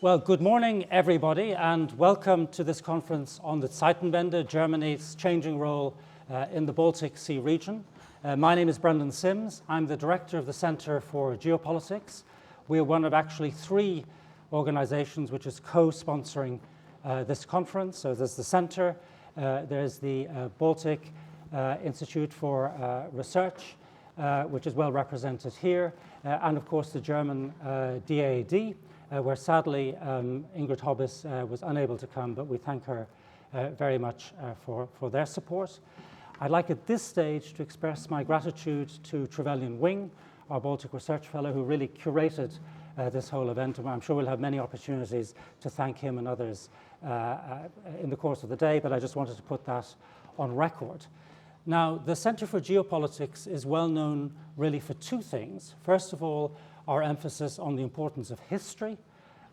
Well, good morning, everybody, and welcome to this conference on the Zeitenwende, Germany's changing role in the Baltic Sea region. My name is Brendan Sims. I'm the director of the Center for Geopolitics. We are one of actually three organizations which is co-sponsoring this conference. So there's the Center, there's the Baltic Institute for Research, which is well represented here, and of course the German DAAD, where sadly Ingrid Hobbes was unable to come, but we thank her very much for their support. I'd like at this stage to express my gratitude to Trevelyan Wing, our Baltic Research Fellow, who really curated this whole event, and I'm sure we'll have many opportunities to thank him and others in the course of the day, but I just wanted to put that on record. Now, the Center for Geopolitics is well known really for two things. First of all, our emphasis on the importance of history,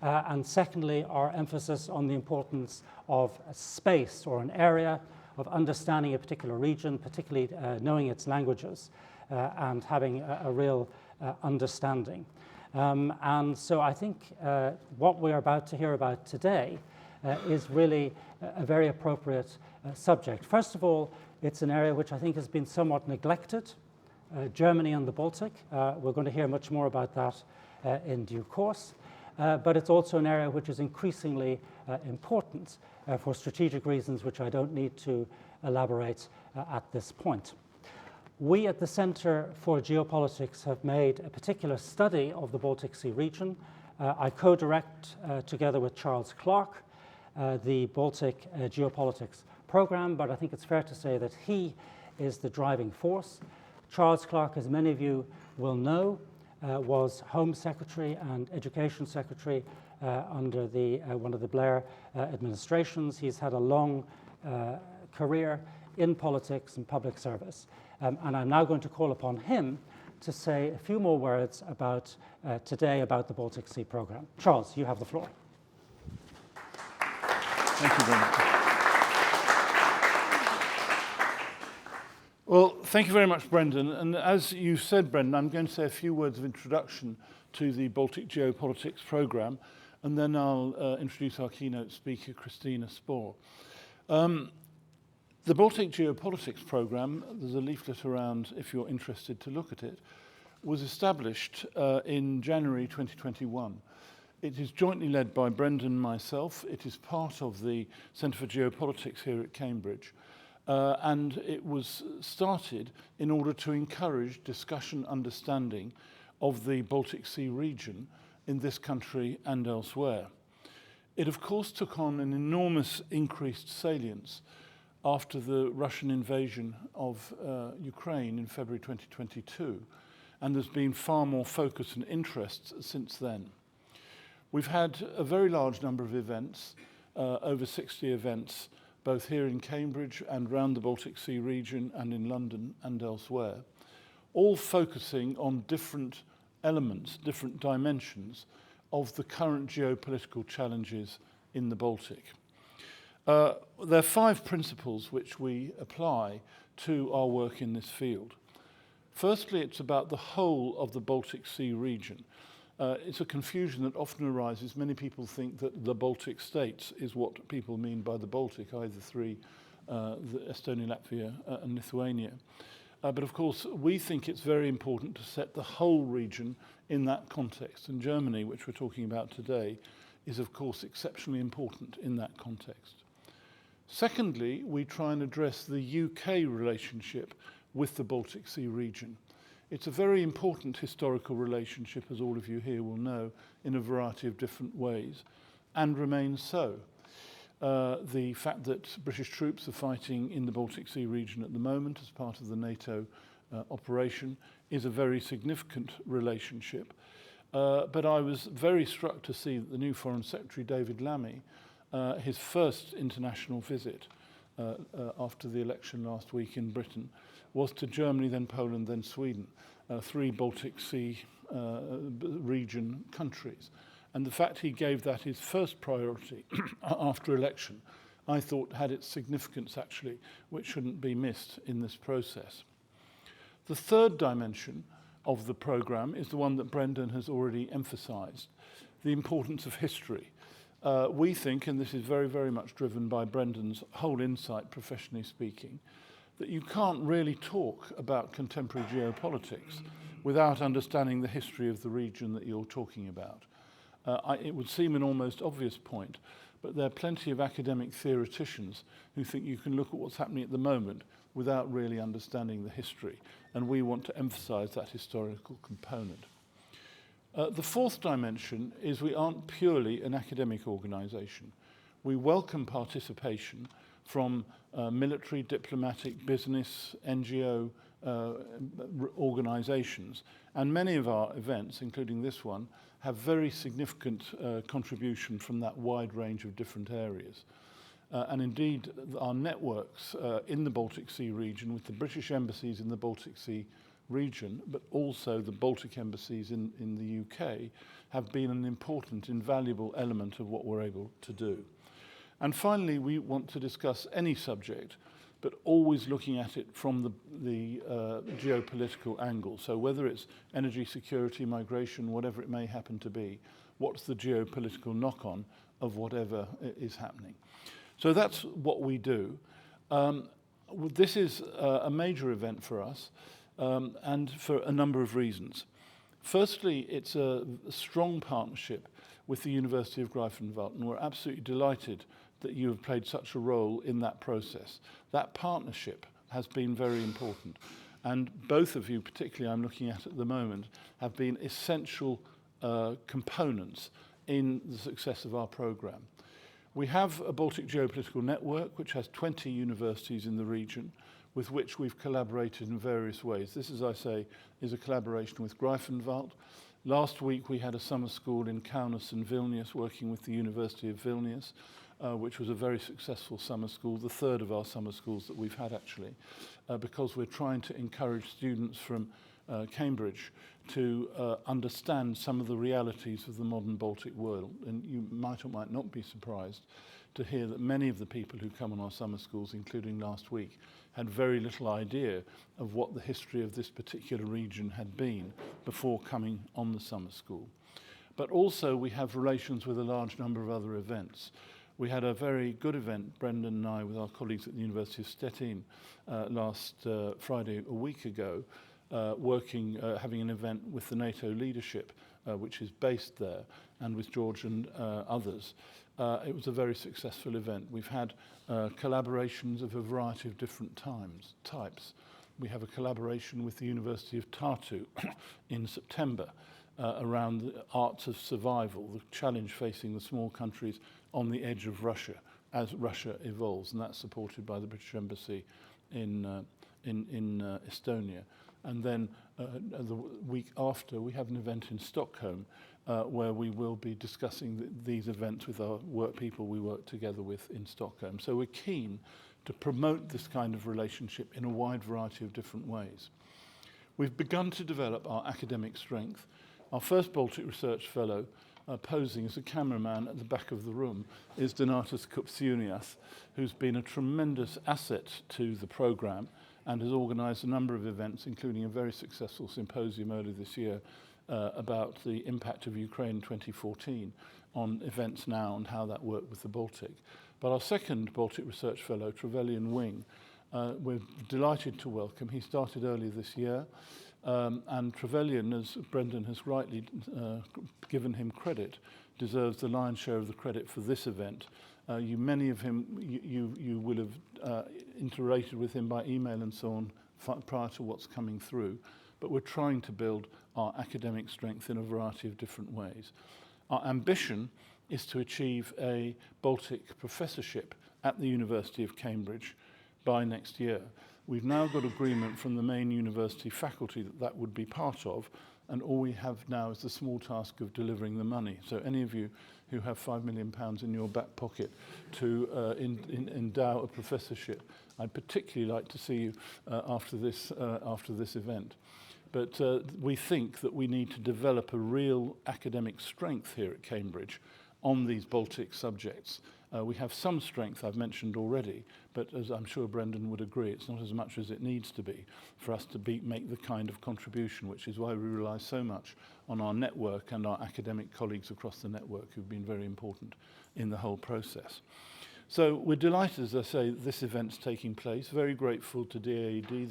and secondly, our emphasis on the importance of a space or an area of understanding a particular region, particularly knowing its languages and having a real understanding. And so I think what we're about to hear about today is really a very appropriate subject. First of all, it's an area which I think has been somewhat neglected. Germany and the Baltic. We're going to hear much more about that in due course. But it's also an area which is increasingly important for strategic reasons, which I don't need to elaborate at this point. We at the Center for Geopolitics have made a particular study of the Baltic Sea region. I co-direct, together with Charles Clark, the Baltic Geopolitics Programme, but I think it's fair to say that he is the driving force. Charles Clark, as many of you will know, was Home Secretary and Education Secretary under one of the Blair administrations. He's had a long career in politics and public service. And I'm now going to call upon him to say a few more words about today about the Baltic Sea Programme. Charles, you have the floor. Thank you very much. Well, thank you very much, Brendan. And as you said, Brendan, I'm going to say a few words of introduction to the Baltic Geopolitics Programme, and then I'll introduce our keynote speaker, Christina Spohr. The Baltic Geopolitics Programme, there's a leaflet around if you're interested to look at it, was established in January 2021. It is jointly led by Brendan and myself. It is part of the Centre for Geopolitics here at Cambridge. And it was started in order to encourage discussion, understanding of the Baltic Sea region in this country and elsewhere. It, of course, took on an enormous increased salience after the Russian invasion of Ukraine in February 2022, and there's been far more focus and interest since then. We've had a very large number of events, over 60 events, both here in Cambridge and around the Baltic Sea region and in London and elsewhere, all focusing on different elements, different dimensions of the current geopolitical challenges in the Baltic. There are 5 principles which we apply to our work in this field. Firstly, it's about the whole of the Baltic Sea region. It's a confusion that often arises. Many people think that the Baltic states is what people mean by the Baltic, either three, Estonia, Latvia, and Lithuania. But of course, we think it's very important to set the whole region in that context. And Germany, which we're talking about today, is of course exceptionally important in that context. Secondly, we try and address the UK relationship with the Baltic Sea region. It's a very important historical relationship, as all of you here will know, in a variety of different ways, and remains so. The fact that British troops are fighting in the Baltic Sea region at the moment as part of the NATO operation is a very significant relationship. But I was very struck to see that the new Foreign Secretary, David Lammy, his first international visit after the election last week in Britain, was to Germany, then Poland, then Sweden, 3 Baltic Sea region countries. And the fact he gave that his first priority after election, I thought had its significance actually, which shouldn't be missed in this process. The third dimension of the programme is the one that Brendan has already emphasised, the importance of history. We think, and this is very, very much driven by Brendan's whole insight, professionally speaking, that you can't really talk about contemporary geopolitics without understanding the history of the region that you're talking about. It would seem an almost obvious point, but there are plenty of academic theoreticians who think you can look at what's happening at the moment without really understanding the history, and we want to emphasize that historical component. The fourth dimension is we aren't purely an academic organization. We welcome participation from military, diplomatic, business, NGO organizations, and many of our events, including this one, have very significant contribution from that wide range of different areas. And indeed, our networks in the Baltic Sea region, with the British embassies in the Baltic Sea region, but also the Baltic embassies in the UK, have been an important, invaluable element of what we're able to do. And finally, we want to discuss any subject, but always looking at it from the geopolitical angle. So whether it's energy security, migration, whatever it may happen to be, what's the geopolitical knock-on of whatever is happening? So that's what we do. This is a major event for us, and for a number of reasons. Firstly, it's a strong partnership with the University of Greifswald, and we're absolutely delighted that you have played such a role in that process. That partnership has been very important, and both of you, particularly I'm looking at the moment, have been essential components in the success of our programme. We have a Baltic Geopolitical Network which has 20 universities in the region with which we've collaborated in various ways. This, as I say, is a collaboration with Greifswald. Last week we had a summer school in Kaunas and Vilnius working with the University of Vilnius, which was a very successful summer school, the third of our summer schools that we've had actually, because we're trying to encourage students from Cambridge to understand some of the realities of the modern Baltic world. And you might or might not be surprised to hear that many of the people who come on our summer schools, including last week, had very little idea of what the history of this particular region had been before coming on the summer school. But also we have relations with a large number of other events. We had a very good event, Brendan and I, with our colleagues at the University of Stettin last Friday, a week ago, having an event with the NATO leadership, which is based there, and with George and others. It was a very successful event. We've had collaborations of a variety of different types. We have a collaboration with the University of Tartu in September around the arts of survival, the challenge facing the small countries on the edge of Russia as Russia evolves, and that's supported by the British Embassy in Estonia. And then the week after, we have an event in Stockholm where we will be discussing these events with our people we work together with in Stockholm. So we're keen to promote this kind of relationship in a wide variety of different ways. We've begun to develop our academic strength. Our first Baltic Research Fellow, posing as a cameraman at the back of the room, is Donatas Kupciunias, who's been a tremendous asset to the programme and has organised a number of events, including a very successful symposium earlier this year about the impact of Ukraine in 2014 on events now and how that worked with the Baltic. But our second Baltic Research Fellow, Trevelyan Wing, we're delighted to welcome. He started earlier this year, and Trevelyan, as Brendan has rightly given him credit, deserves the lion's share of the credit for this event. Many of him, you will have interacted with him by email and so on prior to what's coming through. But we're trying to build our academic strength in a variety of different ways. Our ambition is to achieve a Baltic professorship at the University of Cambridge by next year. We've now got agreement from the main university faculty that would be part of, and all we have now is the small task of delivering the money. So any of you who have £5 million in your back pocket to endow a professorship, I'd particularly like to see you after this event. But we think that we need to develop a real academic strength here at Cambridge on these Baltic subjects, We have some strength I've mentioned already, but as I'm sure Brendan would agree, it's not as much as it needs to be for us to make the kind of contribution, which is why we rely so much on our network and our academic colleagues across the network who've been very important in the whole process. So we're delighted, as I say, this event's taking place. Very grateful to DAED,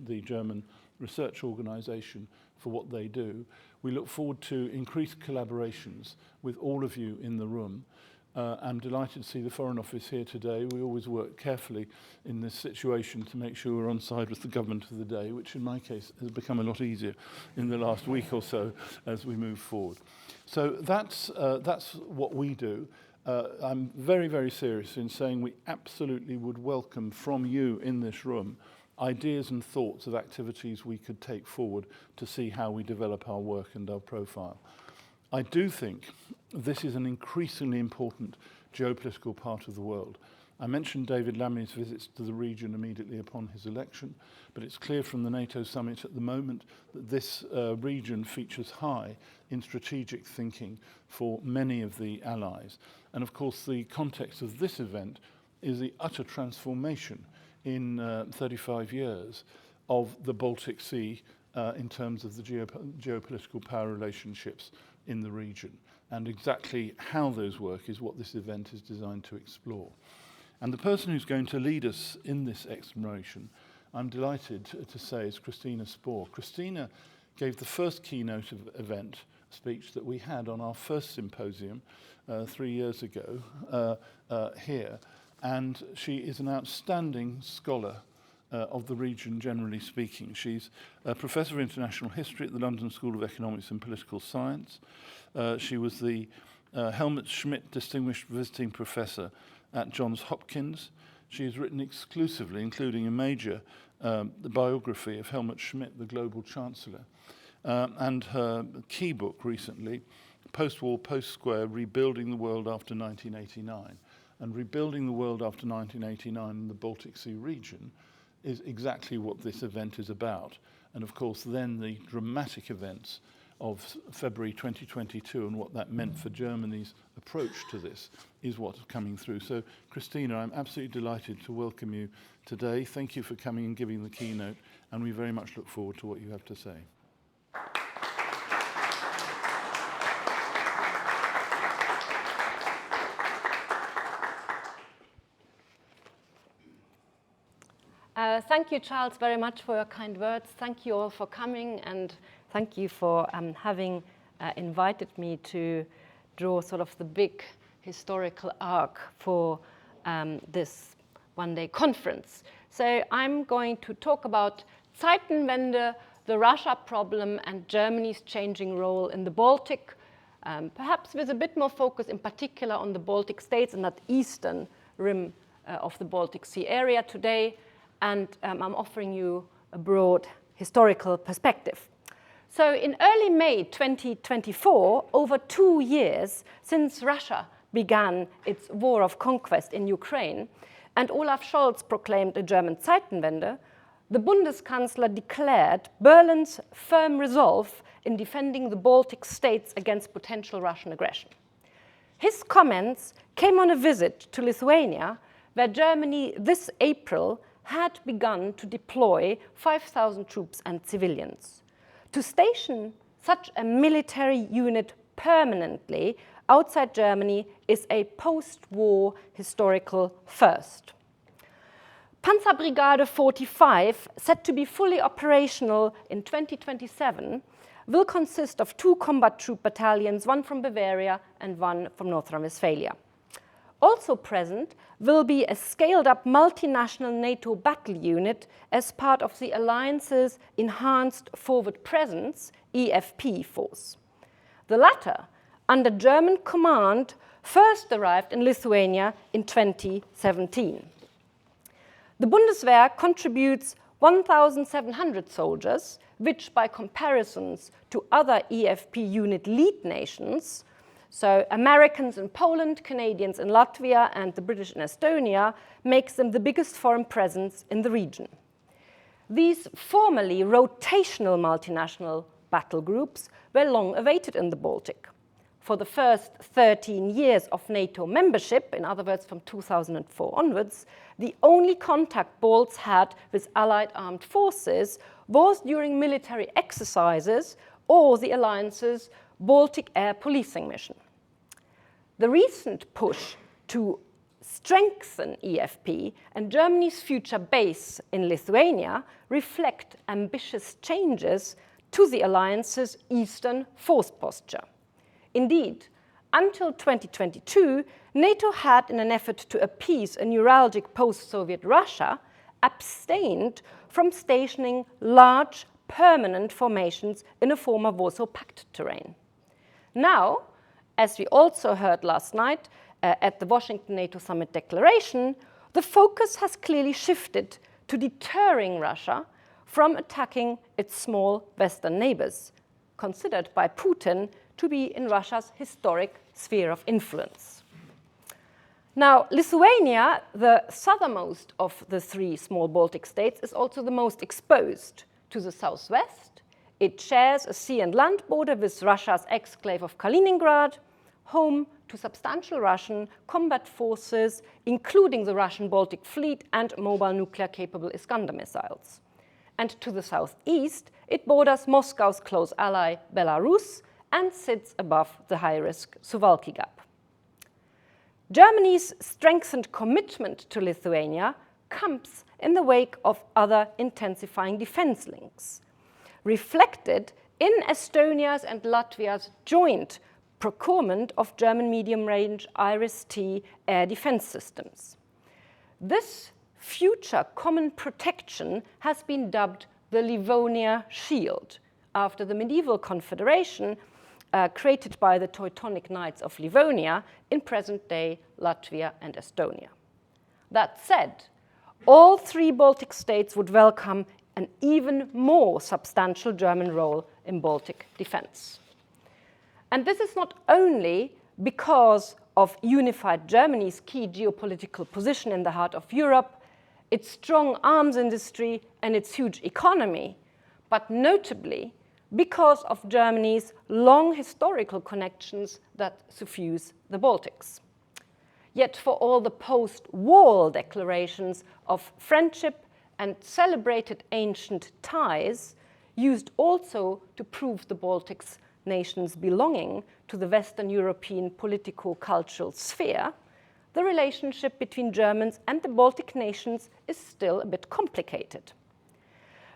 the German research organisation, for what they do. We look forward to increased collaborations with all of you in the room. I'm delighted to see the Foreign Office here today. We always work carefully in this situation to make sure we're on side with the government of the day, which in my case has become a lot easier in the last week or so as we move forward. So that's what we do. I'm very, very serious in saying we absolutely would welcome from you in this room ideas and thoughts of activities we could take forward to see how we develop our work and our profile. I do think this is an increasingly important geopolitical part of the world. I mentioned David Lammy's visits to the region immediately upon his election, but it's clear from the NATO summit at the moment that this region features high in strategic thinking for many of the allies. And of course, the context of this event is the utter transformation in 35 years of the Baltic Sea in terms of the geopolitical power relationships in the region. And exactly how those work is what this event is designed to explore. And the person who's going to lead us in this exploration, I'm delighted to say, is Christina Spohr. Christina gave the first keynote event speech that we had on our first symposium 3 years ago here. And she is an outstanding scholar of the region, generally speaking. She's a professor of international history at the London School of Economics and Political Science. She was the Helmut Schmidt Distinguished Visiting Professor at Johns Hopkins. She has written exclusively, including a major biography of Helmut Schmidt, the global chancellor, and her key book recently, Post-War, Post-Square, Rebuilding the World After 1989. And rebuilding the world after 1989 in the Baltic Sea region is exactly what this event is about. And of course, then the dramatic events of February 2022 and what that meant for Germany's approach to this is what's coming through. So, Christina, I'm absolutely delighted to welcome you today. Thank you for coming and giving the keynote, and we very much look forward to what you have to say. Thank you, Charles, very much for your kind words. Thank you all for coming, and thank you for having invited me to draw sort of the big historical arc for this one-day conference. So I'm going to talk about Zeitenwende, the Russia problem, and Germany's changing role in the Baltic, perhaps with a bit more focus in particular on the Baltic states and that eastern rim of the Baltic Sea area today. And I'm offering you a broad historical perspective. So in early May 2024, over 2 years since Russia began its war of conquest in Ukraine, and Olaf Scholz proclaimed a German Zeitenwende, the Bundeskanzler declared Berlin's firm resolve in defending the Baltic states against potential Russian aggression. His comments came on a visit to Lithuania, where Germany this April had begun to deploy 5,000 troops and civilians. To station such a military unit permanently outside Germany is a post-war historical first. Panzerbrigade 45, set to be fully operational in 2027, will consist of 2 combat troop battalions, 1 from Bavaria and 1 from North Rhine-Westphalia. Also present will be a scaled-up multinational NATO battle unit as part of the alliance's Enhanced Forward Presence, EFP force. The latter, under German command, first arrived in Lithuania in 2017. The Bundeswehr contributes 1,700 soldiers, which by comparisons to other EFP unit lead nations, so Americans in Poland, Canadians in Latvia, and the British in Estonia, makes them the biggest foreign presence in the region. These formerly rotational multinational battle groups were long awaited in the Baltic. for the first 13 years of NATO membership, in other words, from 2004 onwards, the only contact Balts had with Allied armed forces was during military exercises or the alliance's Baltic air policing mission. The recent push to strengthen EFP and Germany's future base in Lithuania reflect ambitious changes to the alliance's eastern force posture. Indeed, until 2022, NATO had, in an effort to appease a neuralgic post-Soviet Russia, abstained from stationing large permanent formations in a former Warsaw Pact terrain. Now, as we also heard last night at the Washington NATO Summit declaration, the focus has clearly shifted to deterring Russia from attacking its small Western neighbors, considered by Putin to be in Russia's historic sphere of influence. Now, Lithuania, the southernmost of the three small Baltic states, is also the most exposed to the southwest. It shares a sea and land border with Russia's exclave of Kaliningrad, home to substantial Russian combat forces, including the Russian Baltic Fleet and mobile nuclear-capable Iskander missiles. And to the southeast, it borders Moscow's close ally, Belarus, and sits above the high-risk Suwalki Gap. Germany's strengthened commitment to Lithuania comes in the wake of other intensifying defense links, reflected in Estonia's and Latvia's joint procurement of German medium-range IRIS-T air defense systems. This future common protection has been dubbed the Livonia Shield, after the medieval confederation created by the Teutonic Knights of Livonia in present-day Latvia and Estonia. That said, all three Baltic states would welcome an even more substantial German role in Baltic defense. And this is not only because of unified Germany's key geopolitical position in the heart of Europe, its strong arms industry, and its huge economy, but notably because of Germany's long historical connections that suffuse the Baltics. Yet for all the post-war declarations of friendship and celebrated ancient ties, used also to prove the Baltics nations' belonging to the Western European politico-cultural sphere, the relationship between Germans and the Baltic nations is still a bit complicated.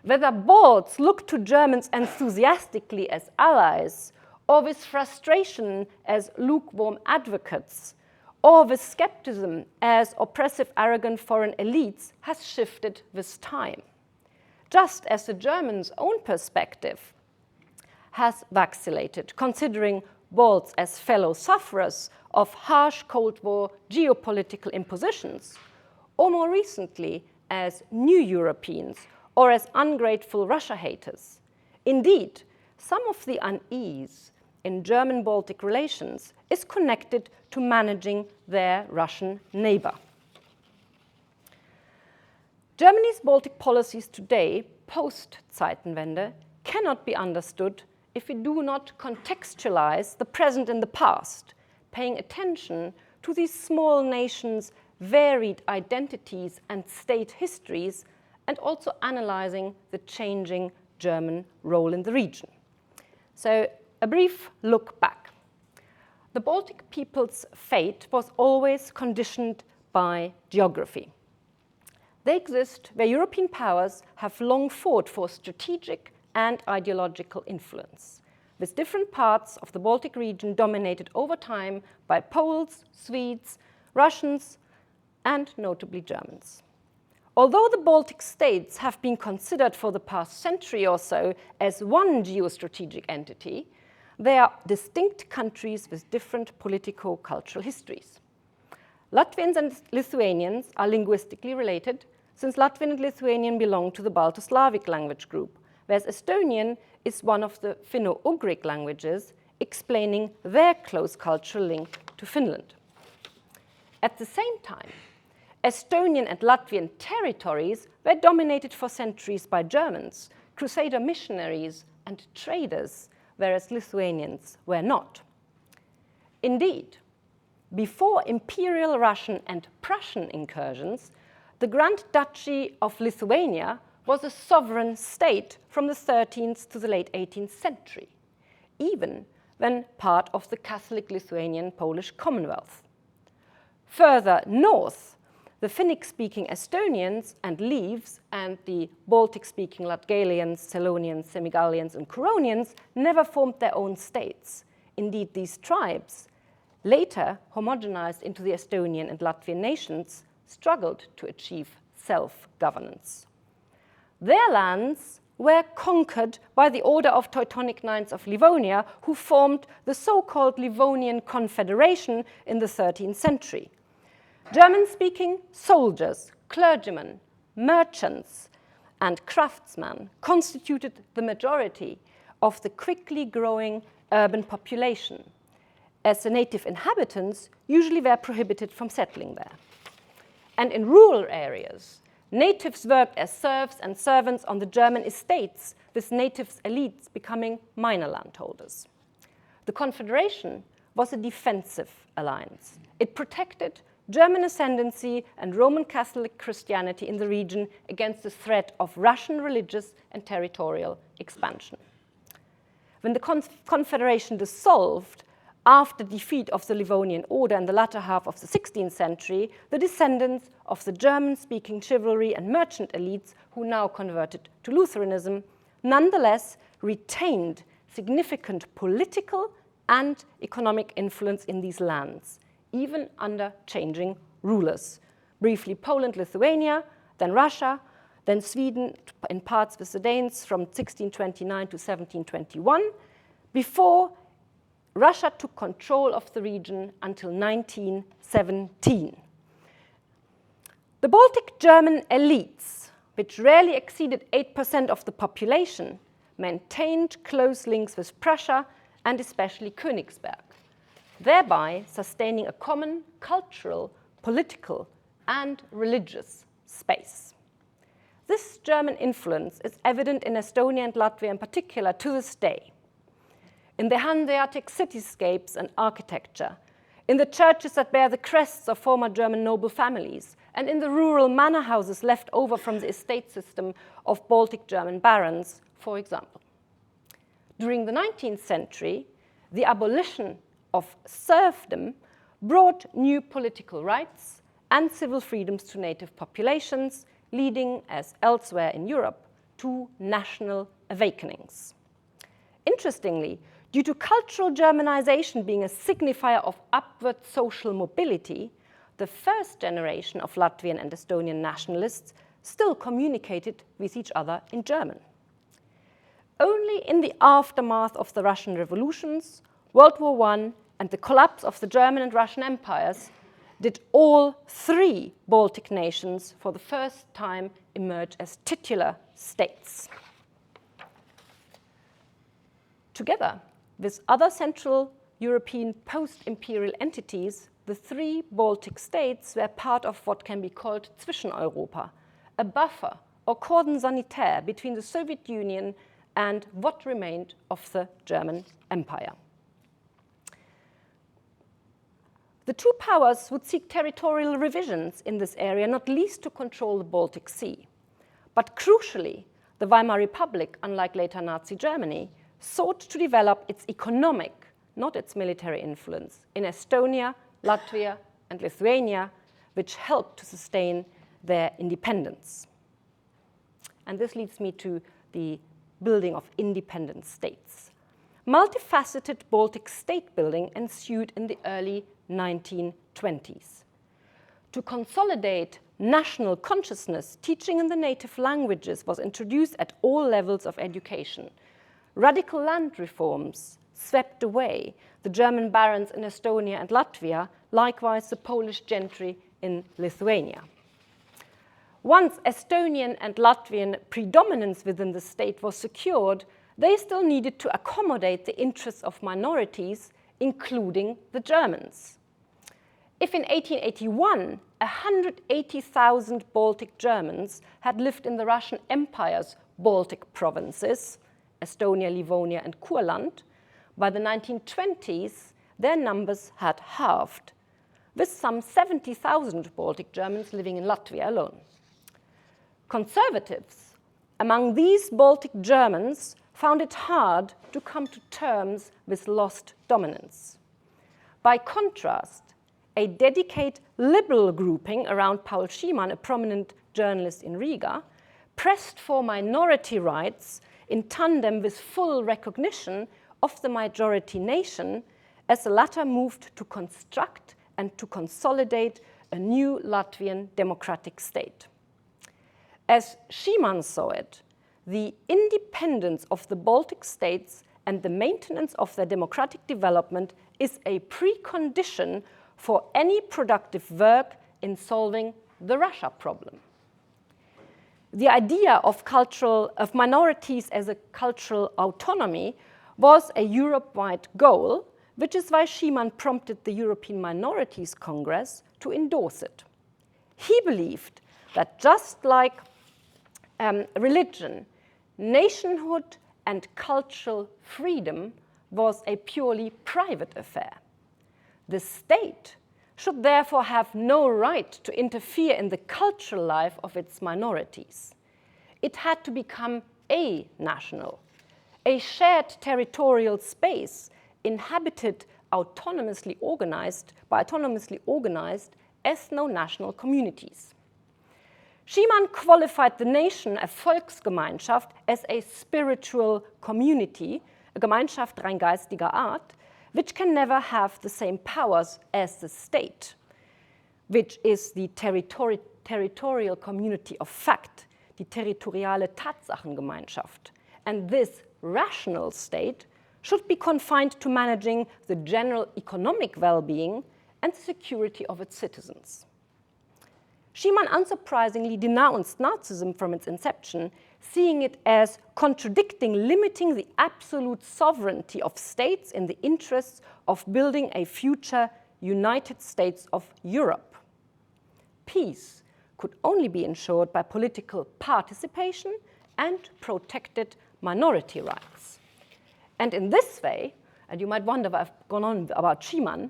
Whether Balts look to Germans enthusiastically as allies, or with frustration as lukewarm advocates, or with skepticism as oppressive, arrogant foreign elites, has shifted with time. Just as the Germans' own perspective has vacillated, considering Balts as fellow sufferers of harsh Cold War geopolitical impositions, or more recently as new Europeans or as ungrateful Russia haters. Indeed, some of the unease in German-Baltic relations is connected to managing their Russian neighbor. Germany's Baltic policies today, post-Zeitenwende, cannot be understood if we do not contextualize the present and the past, paying attention to these small nations' varied identities and state histories, and also analyzing the changing German role in the region. So, a brief look back. The Baltic people's fate was always conditioned by geography. They exist where European powers have long fought for strategic and ideological influence, with different parts of the Baltic region dominated over time by Poles, Swedes, Russians, and notably Germans. Although the Baltic states have been considered for the past century or so as one geostrategic entity, they are distinct countries with different politico-cultural histories. Latvians and Lithuanians are linguistically related, since Latvian and Lithuanian belong to the Balto-Slavic language group, whereas Estonian is one of the Finno-Ugric languages, explaining their close cultural link to Finland. At the same time, Estonian and Latvian territories were dominated for centuries by Germans, crusader missionaries, and traders, whereas Lithuanians were not. Indeed, before Imperial Russian and Prussian incursions, the Grand Duchy of Lithuania was a sovereign state from the 13th to the late 18th century, even when part of the Catholic Lithuanian Polish Commonwealth. Further north, the Finnic-speaking Estonians and Leaves and the Baltic-speaking Latgalians, Selonians, Semigalians, and Curonians never formed their own states. Indeed, these tribes, later homogenized into the Estonian and Latvian nations, struggled to achieve self-governance. Their lands were conquered by the Order of Teutonic Knights of Livonia, who formed the so-called Livonian Confederation in the 13th century. German-speaking soldiers, clergymen, merchants, and craftsmen constituted the majority of the quickly growing urban population, as the native inhabitants usually were prohibited from settling there. And in rural areas, natives worked as serfs and servants on the German estates, with natives' elites becoming minor landholders. The Confederation was a defensive alliance. It protected German ascendancy and Roman Catholic Christianity in the region against the threat of Russian religious and territorial expansion. When the Confederation dissolved, after defeat of the Livonian Order in the latter half of the 16th century, the descendants of the German-speaking chivalry and merchant elites, who now converted to Lutheranism, nonetheless retained significant political and economic influence in these lands, even under changing rulers. Briefly Poland, Lithuania, then Russia, then Sweden in parts with the Danes from 1629 to 1721, before Russia took control of the region until 1917. The Baltic German elites, which rarely exceeded 8% of the population, maintained close links with Prussia and especially Königsberg, thereby sustaining a common cultural, political, and religious space. This German influence is evident in Estonia and Latvia in particular to this day. In the Hanseatic cityscapes and architecture, in the churches that bear the crests of former German noble families, and in the rural manor houses left over from the estate system of Baltic German barons, for example. During the 19th century, the abolition of serfdom brought new political rights and civil freedoms to native populations, leading, as elsewhere in Europe, to national awakenings. Interestingly, due to cultural Germanization being a signifier of upward social mobility, the first generation of Latvian and Estonian nationalists still communicated with each other in German. Only in the aftermath of the Russian revolutions, World War I, and the collapse of the German and Russian empires did all three Baltic nations for the first time emerge as titular states. Together with other Central European post-imperial entities, the three Baltic states were part of what can be called Zwischeneuropa, a buffer or cordon sanitaire between the Soviet Union and what remained of the German Empire. The two powers would seek territorial revisions in this area, not least to control the Baltic Sea. But crucially, the Weimar Republic, unlike later Nazi Germany, sought to develop its economic, not its military influence, in Estonia, Latvia, and Lithuania, which helped to sustain their independence. And this leads me to the building of independent states. Multifaceted Baltic state building ensued in the early 1920s. To consolidate national consciousness, teaching in the native languages was introduced at all levels of education. Radical land reforms swept away the German barons in Estonia and Latvia, likewise the Polish gentry in Lithuania. Once Estonian and Latvian predominance within the state was secured, they still needed to accommodate the interests of minorities, including the Germans. If in 1881, 180,000 Baltic Germans had lived in the Russian Empire's Baltic provinces, Estonia, Livonia, and Kurland, by the 1920s, their numbers had halved, with some 70,000 Baltic Germans living in Latvia alone. Conservatives among these Baltic Germans found it hard to come to terms with lost dominance. By contrast, a dedicated liberal grouping around Paul Szyman, a prominent journalist in Riga, pressed for minority rights in tandem with full recognition of the majority nation as the latter moved to construct and to consolidate a new Latvian democratic state. As Szyman saw it, the independence of the Baltic states and the maintenance of their democratic development is a precondition for any productive work in solving the Russia problem. The idea of minorities as a cultural autonomy was a Europe-wide goal, which is why Szyman prompted the European Minorities Congress to endorse it. He believed that just like religion, nationhood and cultural freedom was a purely private affair. The state should therefore have no right to interfere in the cultural life of its minorities. It had to become a national, a shared territorial space inhabited autonomously organized ethno-national communities. Szyman qualified the nation, a Volksgemeinschaft, as a spiritual community, a Gemeinschaft rein geistiger Art, which can never have the same powers as the state, which is the territorial community of fact, die territoriale Tatsachengemeinschaft. And this rational state should be confined to managing the general economic well-being and the security of its citizens. Szyman unsurprisingly denounced Nazism from its inception, seeing it as limiting the absolute sovereignty of states in the interests of building a future United States of Europe. Peace could only be ensured by political participation and protected minority rights. And in this way, and you might wonder what I've gone on about Szyman,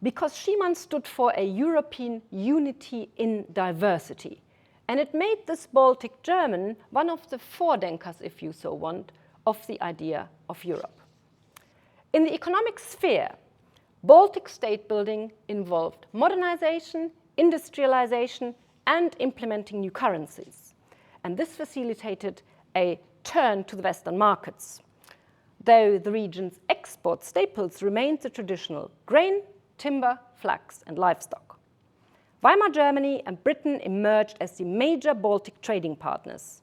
because Szyman stood for a European unity in diversity. And it made this Baltic German one of the Vordenkers, if you so want, of the idea of Europe. In the economic sphere, Baltic state building involved modernization, industrialization, and implementing new currencies. And this facilitated a turn to the Western markets, though the region's export staples remained the traditional grain, timber, flax, and livestock. Weimar Germany and Britain emerged as the major Baltic trading partners,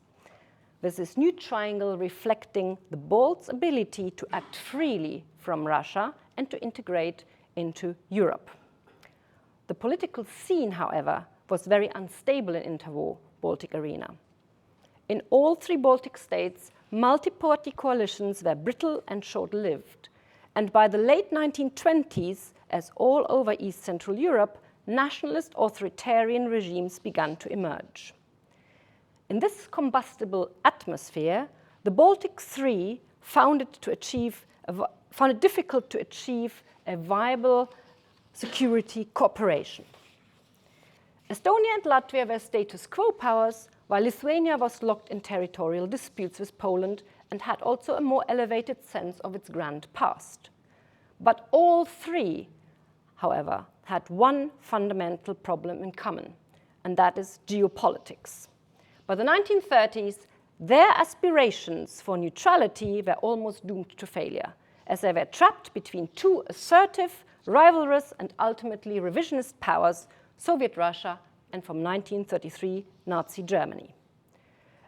with this new triangle reflecting the Balts' ability to act freely from Russia and to integrate into Europe. The political scene, however, was very unstable in interwar Baltic arena. In all three Baltic states, multi-party coalitions were brittle and short-lived, and by the late 1920s, as all over East Central Europe, nationalist authoritarian regimes began to emerge. In this combustible atmosphere, the Baltic Three found it difficult to achieve a viable security cooperation. Estonia and Latvia were status quo powers, while Lithuania was locked in territorial disputes with Poland and had also a more elevated sense of its grand past. But all three, however, had one fundamental problem in common, and that is geopolitics. By the 1930s, their aspirations for neutrality were almost doomed to failure, as they were trapped between two assertive, rivalrous, and ultimately revisionist powers, Soviet Russia and from 1933, Nazi Germany.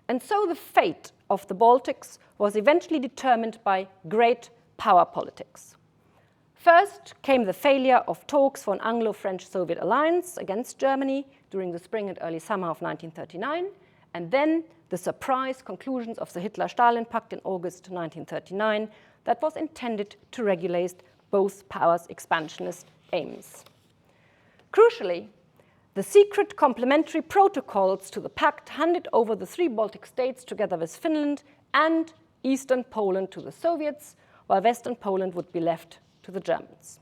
And so the fate of the Baltics was eventually determined by great power politics. First came the failure of talks for an Anglo-French-Soviet alliance against Germany during the spring and early summer of 1939, and then the surprise conclusions of the Hitler-Stalin Pact in August 1939 that was intended to regulate both powers' expansionist aims. Crucially, the secret complementary protocols to the pact handed over the three Baltic states together with Finland and Eastern Poland to the Soviets, while Western Poland would be left to the Germans.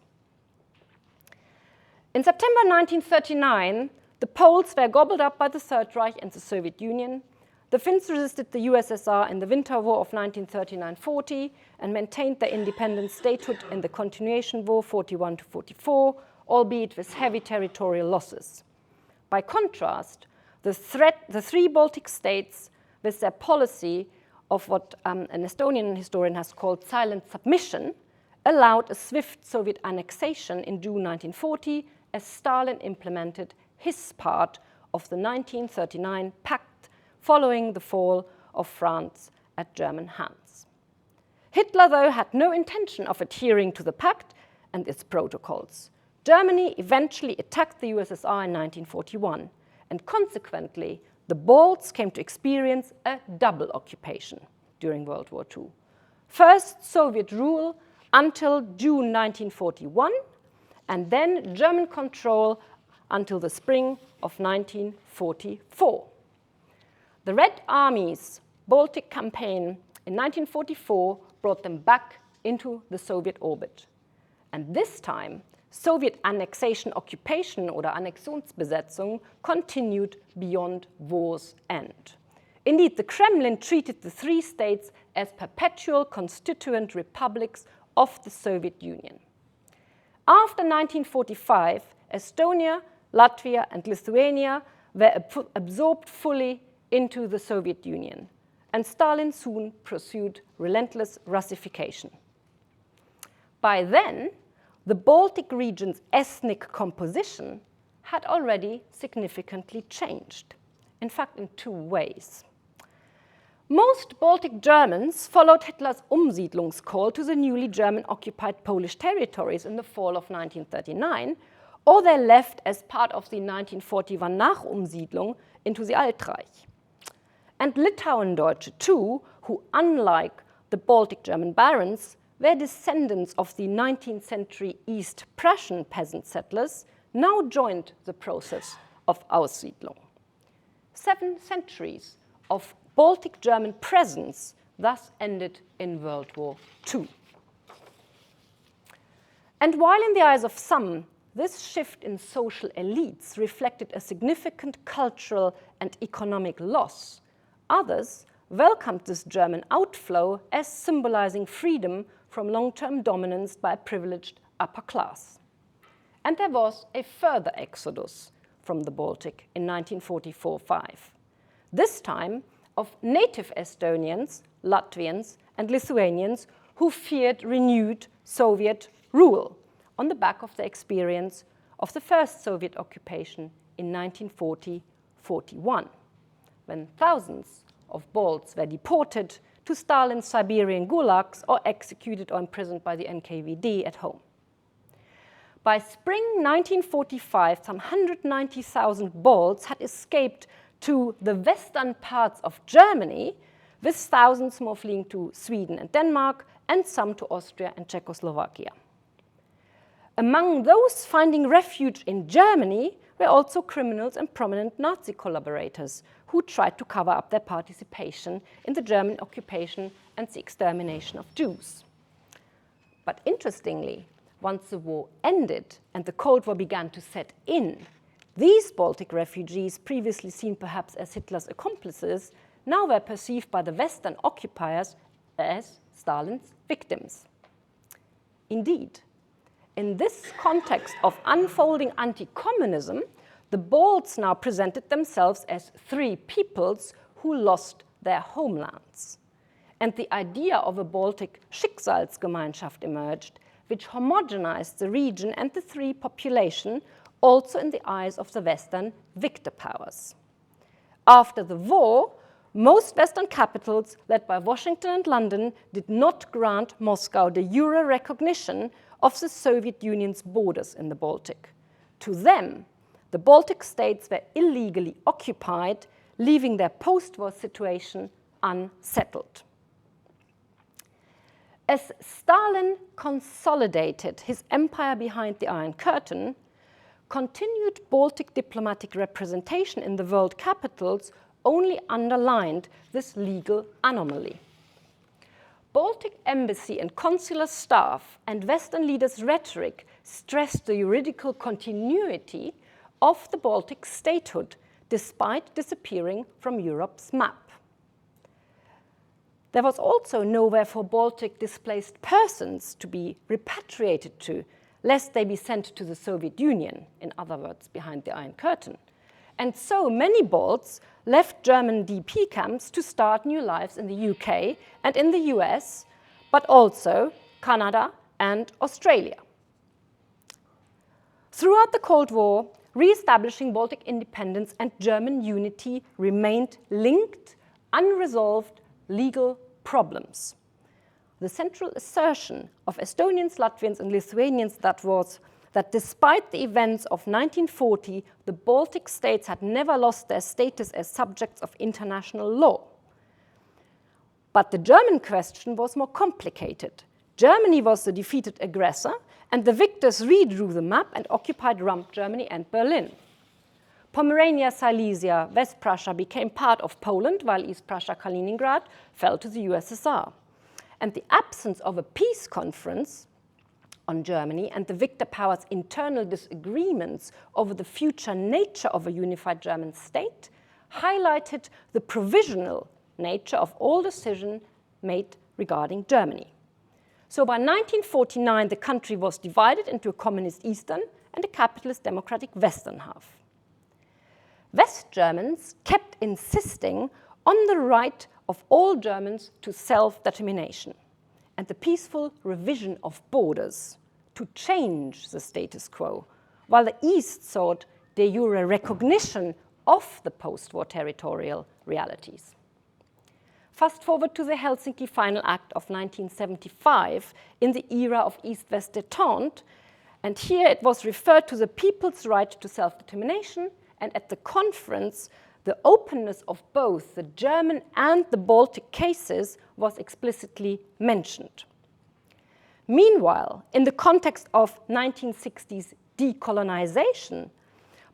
In September 1939, the Poles were gobbled up by the Third Reich and the Soviet Union. The Finns resisted the USSR in the Winter War of 1939-40 and maintained their independent statehood in the Continuation War 41 to 44, albeit with heavy territorial losses. By contrast, the three Baltic states, with their policy of what an Estonian historian has called silent submission, allowed a swift Soviet annexation in June 1940 as Stalin implemented his part of the 1939 pact following the fall of France at German hands. Hitler, though, had no intention of adhering to the pact and its protocols. Germany eventually attacked the USSR in 1941, and consequently, the Balts came to experience a double occupation during World War II. First, Soviet rule until June 1941, and then German control until the spring of 1944. The Red Army's Baltic campaign in 1944 brought them back into the Soviet orbit. And this time, Soviet annexation occupation oder Annexionsbesetzung continued beyond war's end. Indeed, the Kremlin treated the three states as perpetual constituent republics of the Soviet Union. After 1945, Estonia, Latvia, and Lithuania were absorbed fully into the Soviet Union, and Stalin soon pursued relentless Russification. By then, the Baltic region's ethnic composition had already significantly changed, in fact, in two ways. Most Baltic Germans followed Hitler's Umsiedlungscall to the newly German-occupied Polish territories in the fall of 1939, or they left as part of the 1941 Nachumsiedlung into the Altreich. And Litauen-Deutsche too, who, unlike the Baltic German barons, were descendants of the 19th century East Prussian peasant settlers, now joined the process of Aussiedlung. 7 centuries of Baltic German presence thus ended in World War II. And while in the eyes of some, this shift in social elites reflected a significant cultural and economic loss, others welcomed this German outflow as symbolizing freedom from long-term dominance by a privileged upper class. And there was a further exodus from the Baltic in 1944-5. This time of native Estonians, Latvians, and Lithuanians who feared renewed Soviet rule on the back of the experience of the first Soviet occupation in 1940-41, when thousands of Balts were deported to Stalin's Siberian gulags or executed or imprisoned by the NKVD at home. By spring 1945, some 190,000 Balts had escaped to the western parts of Germany, with thousands more fleeing to Sweden and Denmark, and some to Austria and Czechoslovakia. Among those finding refuge in Germany were also criminals and prominent Nazi collaborators who tried to cover up their participation in the German occupation and the extermination of Jews. But interestingly, once the war ended and the Cold War began to set in, these Baltic refugees, previously seen perhaps as Hitler's accomplices, now were perceived by the Western occupiers as Stalin's victims. Indeed, in this context of unfolding anti-communism, the Balts now presented themselves as three peoples who lost their homelands. And the idea of a Baltic Schicksalsgemeinschaft emerged, which homogenized the region and the three populations also in the eyes of the Western victor powers. After the war, most Western capitals, led by Washington and London, did not grant Moscow de jure recognition of the Soviet Union's borders in the Baltic. To them, the Baltic states were illegally occupied, leaving their post-war situation unsettled. As Stalin consolidated his empire behind the Iron Curtain, continued Baltic diplomatic representation in the world capitals only underlined this legal anomaly. Baltic embassy and consular staff and Western leaders' rhetoric stressed the juridical continuity of the Baltic statehood, despite disappearing from Europe's map. There was also nowhere for Baltic displaced persons to be repatriated to, lest they be sent to the Soviet Union, in other words, behind the Iron Curtain. And so many Balts left German DP camps to start new lives in the UK and in the US, but also Canada and Australia. Throughout the Cold War, re-establishing Baltic independence and German unity remained linked, unresolved legal problems. The central assertion of Estonians, Latvians, and Lithuanians that despite the events of 1940, the Baltic states had never lost their status as subjects of international law. But the German question was more complicated. Germany was the defeated aggressor, and the victors redrew the map and occupied Rump Germany and Berlin. Pomerania, Silesia, West Prussia became part of Poland, while East Prussia, Kaliningrad fell to the USSR. And the absence of a peace conference on Germany and the victor powers' internal disagreements over the future nature of a unified German state highlighted the provisional nature of all decisions made regarding Germany. So by 1949, the country was divided into a communist eastern and a capitalist democratic western half. West Germans kept insisting on the right of all Germans to self-determination and the peaceful revision of borders to change the status quo, while the East sought de jure recognition of the post-war territorial realities. Fast forward to the Helsinki Final Act of 1975 in the era of East-West détente, and here it was referred to the people's right to self-determination, and at the conference, the openness of both the German and the Baltic cases was explicitly mentioned. Meanwhile, in the context of 1960s decolonization,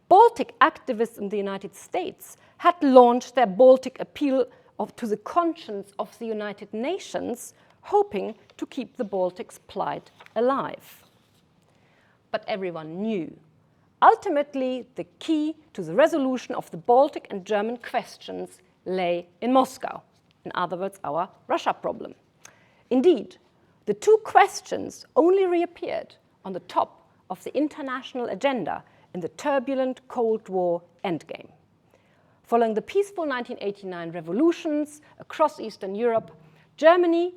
Baltic activists in the United States had launched their Baltic appeal to the conscience of the United Nations, hoping to keep the Baltics' plight alive. But everyone knew. Ultimately, the key to the resolution of the Baltic and German questions lay in Moscow, in other words, our Russia problem. Indeed, the two questions only reappeared on the top of the international agenda in the turbulent Cold War endgame. Following the peaceful 1989 revolutions across Eastern Europe, Germany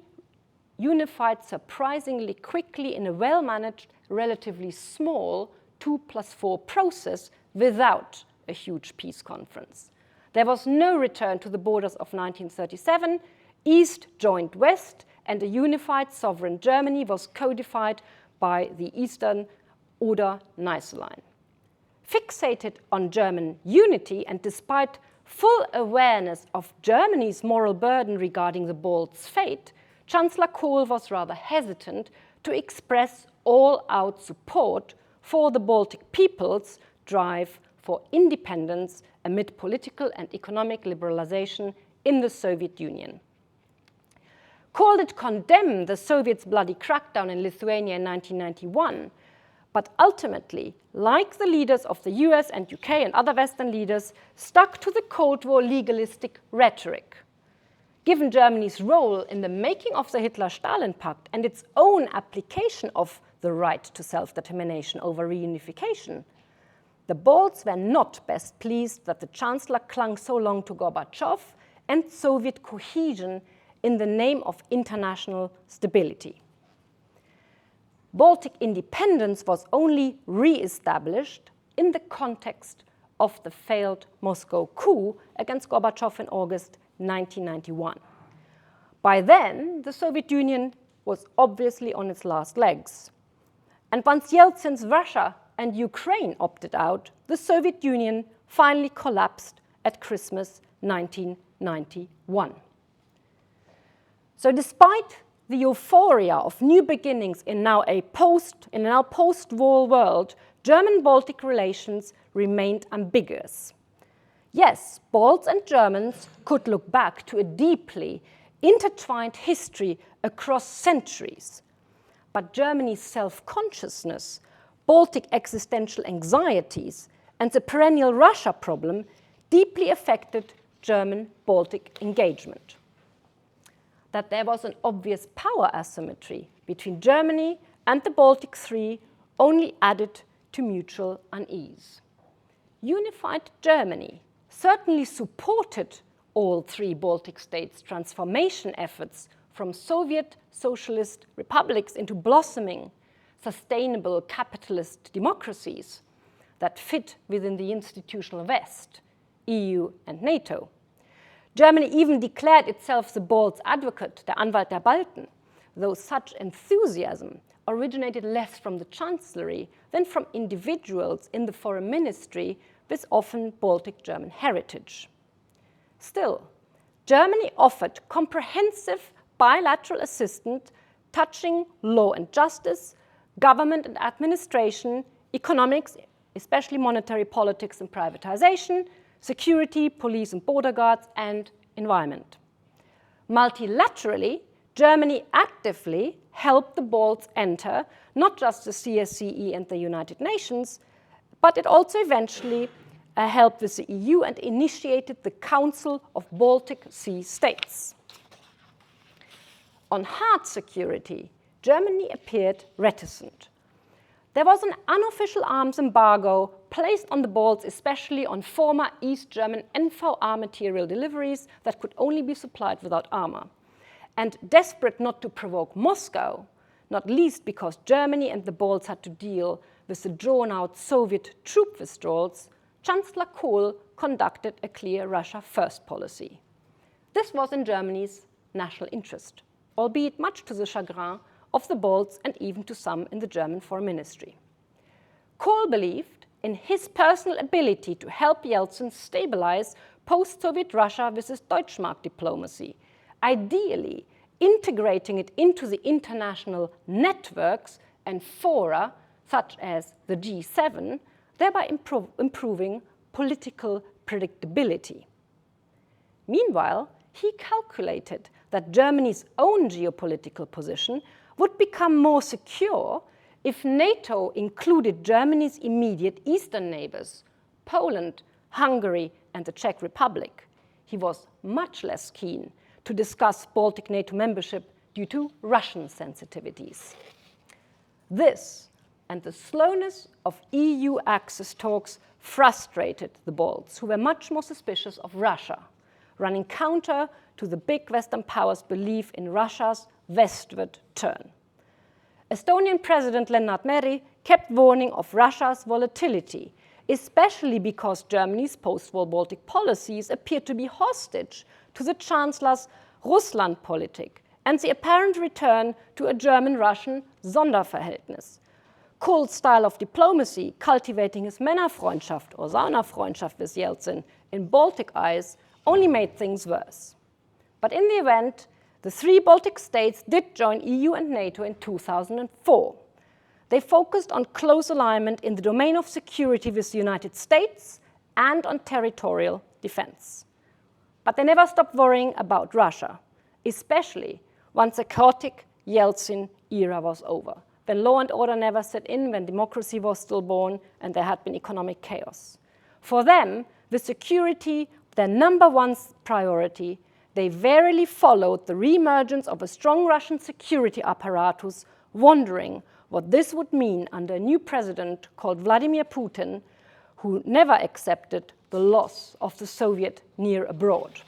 unified surprisingly quickly in a well-managed, relatively small 2+4 process without a huge peace conference. There was no return to the borders of 1937. East joined West, and a unified sovereign Germany was codified by the Eastern Oder-Neisse line. Fixated on German unity, and despite full awareness of Germany's moral burden regarding the Balts' fate, Chancellor Kohl was rather hesitant to express all-out support for the Baltic people's drive for independence amid political and economic liberalization in the Soviet Union. Kohl did condemn the Soviets' bloody crackdown in Lithuania in 1991, but ultimately, like the leaders of the US and UK and other Western leaders, stuck to the Cold War legalistic rhetoric. Given Germany's role in the making of the Hitler-Stalin Pact and its own application of the right to self-determination over reunification, the Balts were not best pleased that the Chancellor clung so long to Gorbachev and Soviet cohesion in the name of international stability. Baltic independence was only re-established in the context of the failed Moscow coup against Gorbachev in August 1991. By then, the Soviet Union was obviously on its last legs. And once Yeltsin's Russia and Ukraine opted out, the Soviet Union finally collapsed at Christmas 1991. So despite the euphoria of new beginnings in now post-war world, German-Baltic relations remained ambiguous. Yes, Balts and Germans could look back to a deeply intertwined history across centuries. But Germany's self-consciousness, Baltic existential anxieties, and the perennial Russia problem deeply affected German-Baltic engagement. That there was an obvious power asymmetry between Germany and the Baltic Three only added to mutual unease. Unified Germany certainly supported all three Baltic states' transformation efforts from Soviet socialist republics into blossoming, sustainable capitalist democracies that fit within the institutional West, EU and NATO. Germany even declared itself the Balt's advocate, der Anwalt der Balten, though such enthusiasm originated less from the Chancellery than from individuals in the Foreign Ministry with often Baltic German heritage. Still, Germany offered comprehensive bilateral assistance touching law and justice, government and administration, economics, especially monetary politics and privatization, security, police and border guards, and environment. Multilaterally, Germany actively helped the Balts enter not just the CSCE and the United Nations, but it also eventually helped with the EU and initiated the Council of Baltic Sea States. On hard security, Germany appeared reticent. There was an unofficial arms embargo placed on the Balts, especially on former East German NVA material deliveries that could only be supplied without armor. And desperate not to provoke Moscow, not least because Germany and the Balts had to deal with the drawn-out Soviet troop withdrawals, Chancellor Kohl conducted a clear Russia first policy. This was in Germany's national interest, albeit much to the chagrin of the Balts and even to some in the German Foreign Ministry. Kohl believed in his personal ability to help Yeltsin stabilize post-Soviet Russia with his Deutschmark diplomacy, ideally integrating it into the international networks and fora such as the G7, thereby improving political predictability. Meanwhile, he calculated that Germany's own geopolitical position would become more secure if NATO included Germany's immediate eastern neighbors, Poland, Hungary, and the Czech Republic. He was much less keen to discuss Baltic NATO membership due to Russian sensitivities. This and the slowness of EU access talks frustrated the Balts, who were much more suspicious of Russia, running counter to the big Western powers' belief in Russia's westward turn. Estonian President Lennart Meri kept warning of Russia's volatility, especially because Germany's post-war Baltic policies appeared to be hostage to the Chancellor's Russlandpolitik and the apparent return to a German-Russian Sonderverhältnis. Kohl's style of diplomacy, cultivating his Männerfreundschaft or Saunafreundschaft with Yeltsin in Baltic eyes, only made things worse. But in the event, the three Baltic states did join EU and NATO in 2004. They focused on close alignment in the domain of security with the United States and on territorial defense. But they never stopped worrying about Russia, especially once the chaotic Yeltsin era was over, when law and order never set in, when democracy was stillborn, and there had been economic chaos. For them, with security their number one priority, they warily followed the re-emergence of a strong Russian security apparatus, wondering what this would mean under a new president called Vladimir Putin, who never accepted the loss of the Soviet near abroad.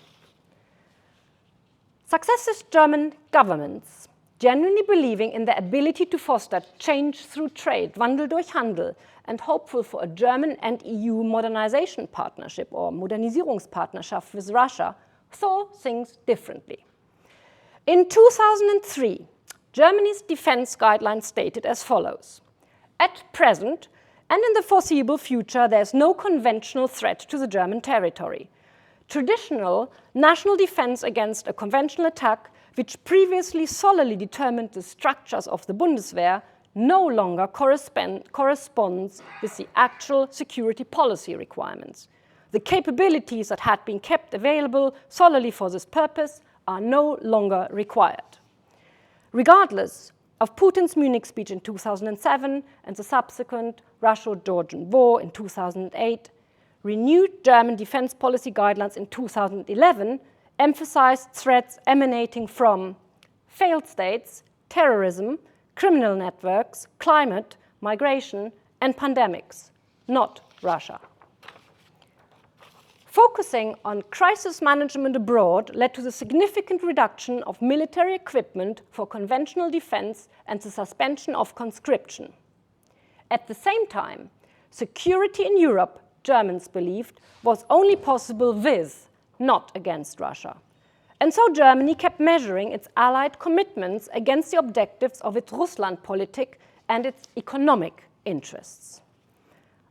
Successive German governments, genuinely believing in their ability to foster change through trade, Wandel durch Handel, and hopeful for a German and EU modernization partnership or Modernisierungspartnerschaft with Russia, saw things differently. In 2003, Germany's defense guidelines stated as follows: at present, and in the foreseeable future, there is no conventional threat to the German territory. Traditional national defense against a conventional attack, which previously solely determined the structures of the Bundeswehr, no longer corresponds with the actual security policy requirements. The capabilities that had been kept available solely for this purpose are no longer required. Regardless of Putin's Munich speech in 2007 and the subsequent Russo-Georgian War in 2008, renewed German defense policy guidelines in 2011 emphasized threats emanating from failed states, terrorism, criminal networks, climate, migration, and pandemics, not Russia. Focusing on crisis management abroad led to the significant reduction of military equipment for conventional defense and the suspension of conscription. At the same time, security in Europe, Germans believed, was only possible with, not against Russia. And so Germany kept measuring its allied commitments against the objectives of its Russland politic and its economic interests.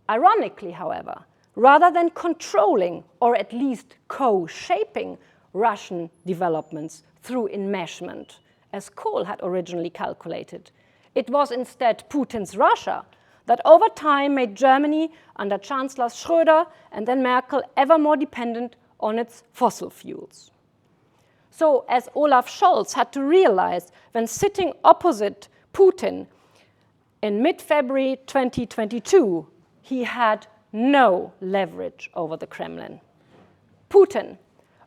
Ironically, however, rather than controlling or at least co-shaping Russian developments through enmeshment, as Kohl had originally calculated, it was instead Putin's Russia that over time made Germany under Chancellors Schröder and then Merkel ever more dependent on its fossil fuels. So, as Olaf Scholz had to realize when sitting opposite Putin in mid-February 2022, he had no leverage over the Kremlin. Putin,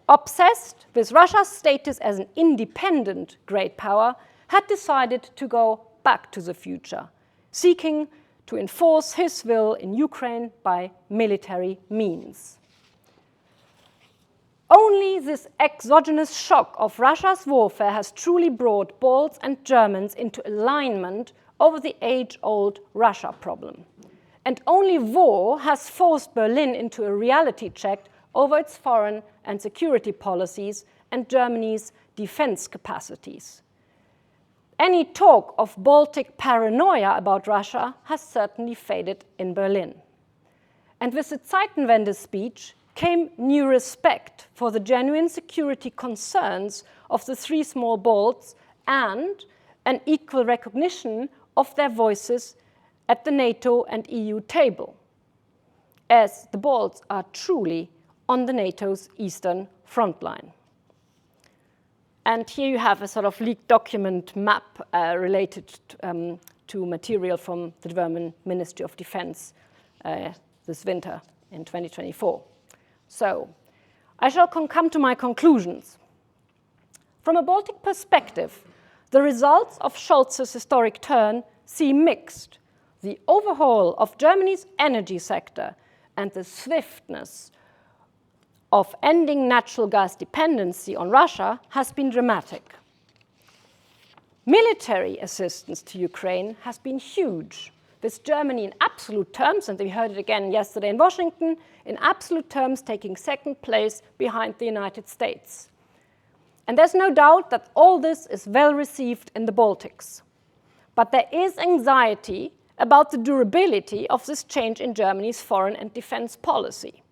obsessed with Russia's status as an independent great power, had decided to go back to the future, seeking to enforce his will in Ukraine by military means. Only this exogenous shock of Russia's warfare has truly brought Balts and Germans into alignment over the age-old Russia problem. And only war has forced Berlin into a reality check over its foreign and security policies and Germany's defense capacities. Any talk of Baltic paranoia about Russia has certainly faded in Berlin. And with the Zeitenwende speech came new respect for the genuine security concerns of the three small Balts and an equal recognition of their voices at the NATO and EU table, as the Balts are truly on the NATO's eastern front line. And here you have a sort of leaked document map related to material from the German Ministry of Defense this winter in 2024. So, I shall come to my conclusions. From a Baltic perspective, the results of Scholz's historic turn seem mixed. The overhaul of Germany's energy sector and the swiftness of ending natural gas dependency on Russia has been dramatic. Military assistance to Ukraine has been huge, with Germany in absolute terms, and we heard it again yesterday in Washington, in absolute terms taking second place behind the United States. And there's no doubt that all this is well received in the Baltics. But there is anxiety about the durability of this change in Germany's foreign and defense policy.